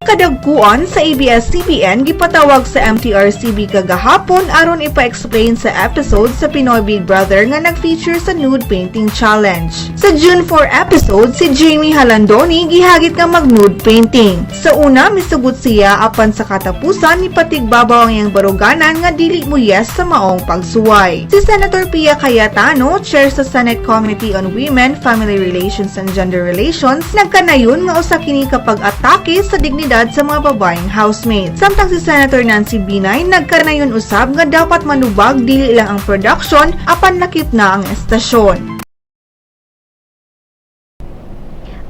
kadagkuan sa ABS-CBN gipatawag sa MTRCB kagahapon aron ipa-explain sa episode sa Pinoy Big Brother nga nag-feature sa nude painting challenge. Sa June 4 episode, si Jamie Halandoni gihagit nga mag-nude painting. Sa una, misugot siya apan sa katapusan ipatigbabaw ang iyang baruganan nga dili mo yes sa maong pagsuway. Si Senator Pia Cayetano, chair sa Senate Committee on Women, Family Relations and Gender Relations, nagkanayon nga usa kini kapag atake sa dignidad sa mga babaeng housemates. Samtang si Senator Nancy Binay nagkanayon usab nga dapat manubag dili lang ang production apan lakip na ang estasyon.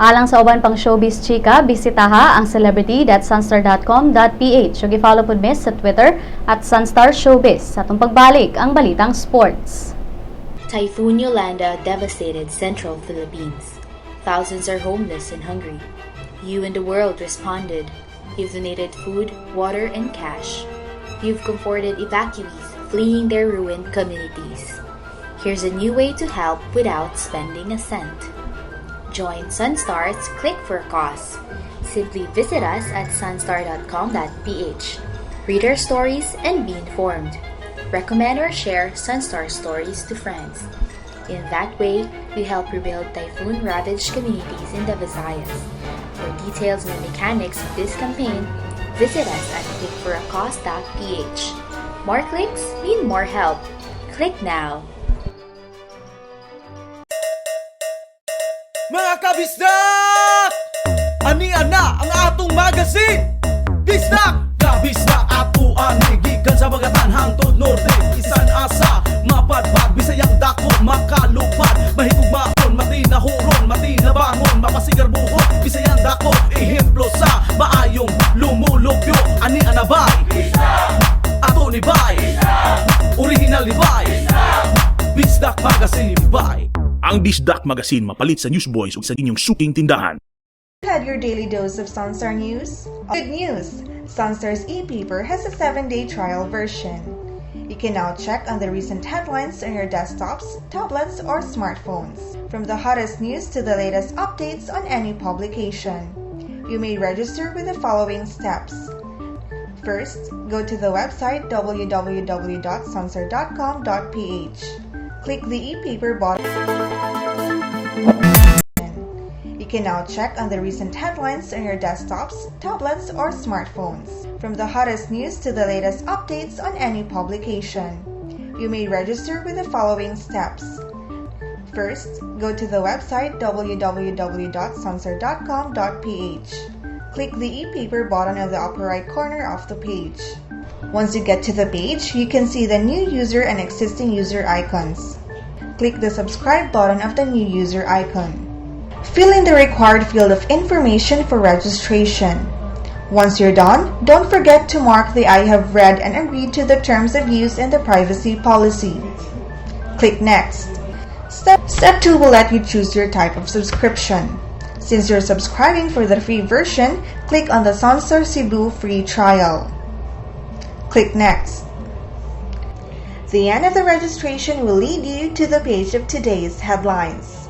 Alang sa uban pang showbiz chika, bisitaha ang celebrity.sunstar.com.ph ug i-follow pud mes sa Twitter at Sun.Star Showbiz. Sa atong pagbalik ang balitang sports. Typhoon Yolanda devastated central Philippines. Thousands are homeless and hungry. You and the world responded. You've donated food, water, and cash. You've comforted evacuees fleeing their ruined communities. Here's a new way to help without spending a cent. Join Sun.Star's Click for a Cause. Simply visit us at sunstar.com.ph. Read our stories and be informed. Recommend or share Sun.Star stories to friends. In that way, we help rebuild typhoon-ravaged communities in the Visayas. For details and mechanics of this campaign, visit us at clickforacause.ph. More clicks mean more help. Click now! Mga kabisdak! Ani-ana ang atong magazine! Bisdak! Kabisdak ato ang gigikan sa mga tanhang tod norte. Isan asa, mapadpad, bisayang dako, makalupad. Mahigugmaon, matinahuron, matinabangon, mapasigar buhon. Bisayang dako, ehemplo sa maayong lumulupyo. Ani-ana bay? Bisdak! Ato ni bay? Bisdak! Original ni bay? Bisdak! Bisdak Magazine bay? Ang Bisdak Magazine mapalit sa Newsboys ug sa inyong suking tindahan. Had your daily dose of Sun.Star news? Good news! Sun.Star's e-paper has a 7-day trial version. You can now check on the recent headlines on your desktops, tablets, or smartphones. From the hottest news to the latest updates on any publication. You may register with the following steps. First, go to the website www.sunstar.com.ph. Click the e-paper button. You can now check on the recent headlines on your desktops, tablets, or smartphones. From the hottest news to the latest updates on any publication. You may register with the following steps. First, go to the website www.sunstar.com.ph. Click the e-paper button on the upper right corner of the page. Once you get to the page, you can see the new user and existing user icons. Click the subscribe button of the new user icon. Fill in the required field of information for registration. Once you're done, don't forget to mark the I have read and agreed to the terms of use in the privacy policy. Click Next. Step 2 will let you choose your type of subscription. Since you're subscribing for the free version, click on the Sun.Star Cebu free trial. Click Next. The end of the registration will lead you to the page of today's headlines.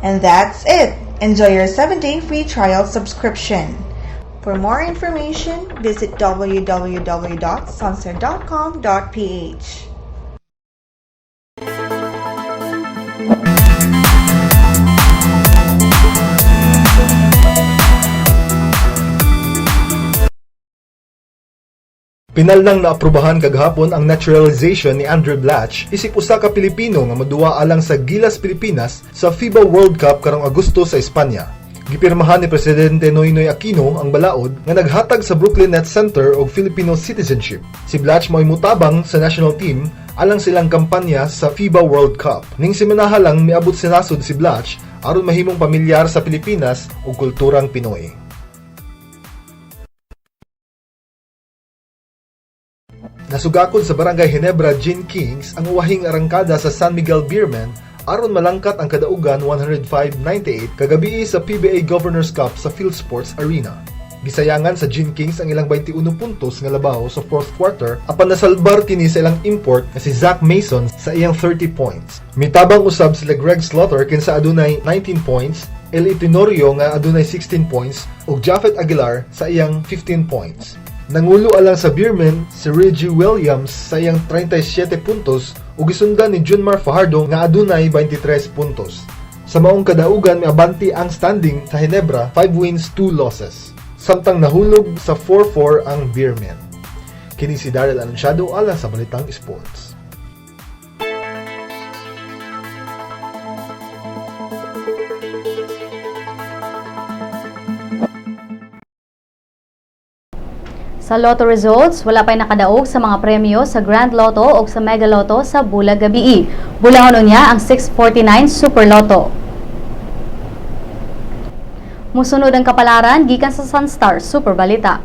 And that's it! Enjoy your 7-day free trial subscription. For more information, visit www.sunstar.com.ph. Pinal nang naaprubahan kagahapon ang naturalization ni Andrew Blatch isip usa ka Pilipino nga moduwa alang sa Gilas Pilipinas sa FIBA World Cup karong Agosto sa Espanya. Gipirmahan ni Presidente Noynoy Aquino ang balaod nga naghatag sa Brooklyn Net Center og Filipino citizenship. Si Blatch mo'y mutabang sa national team alang silang kampanya sa FIBA World Cup. Ning simanaha lang miabot sinasod si Blatch aron mahimong pamilyar sa Pilipinas ug kulturang Pinoy. Nasugakod sa Barangay Ginebra Gin Kings ang uwahing arangkada sa San Miguel Beerman aron malangkat ang kadaugan 105-98 kagabi sa PBA Governors Cup sa Field Sports Arena. Gisayangan sa Gin Kings ang ilang 21 puntos nga labaw sa fourth quarter apan nasalbar kini sa ilang import nga si Zach Mason sa iyang 30 points. Mitabang usab sila Greg Slaughter kinsa adunay 19 points, Eli Tenorio nga adunay 16 points ug Japhet Aguilar sa iyang 15 points. Nangulo alang sa Beerman si Reggie Williams sa iyang 37 puntos ug gisundan ni Junmar Fajardo nga adunay 23 puntos. Sa maong kadaugan miabanti ang standing sa Ginebra 5 wins 2 losses. Samtang nahulog sa 4-4 ang Beerman. Kini si Daryl Anunciado alang sa Balitang Sports. Sa Lotto results, wala pa'y nakadaog sa mga premyo sa Grand Lotto o sa Mega Lotto sa Bulag Gabii. Bulahon niya ang 649 Super Lotto. Musunod ang kapalaran gikan sa Sun.Star Super Balita.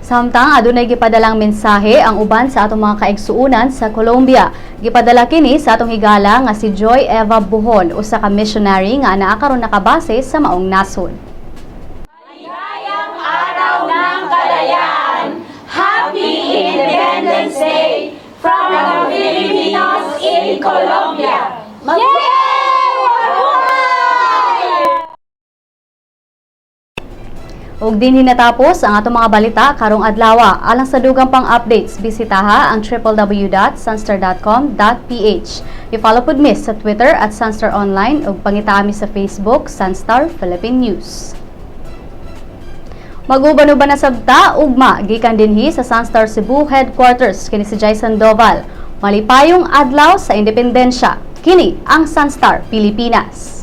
Samtang adunay gipadalang mensahe ang uban sa atong mga kaigsuunan sa Colombia. Gipadala kini sa atong higala nga si Joy Eva Buhol, usa ka missionary nga naa karon nakabase sa maong nasod. Maligayang araw ng kalayaan! Happy Independence Day from the Filipinos in Colombia! Ug dinhi natapos ang atong mga balita karong adlaw. Alang sa dugang pang updates, bisitaha ang www.sunstar.com.ph. I-follow pud mi sa Twitter at Sun.Star Online ug pangita mi sa Facebook Sun.Star Philippine News. Mag-uban-uban na sabta ugma gikan dinhi sa Sun.Star Cebu headquarters kini si Jason Doval. Malipayong adlaw sa independensya. Kini ang Sun.Star Pilipinas.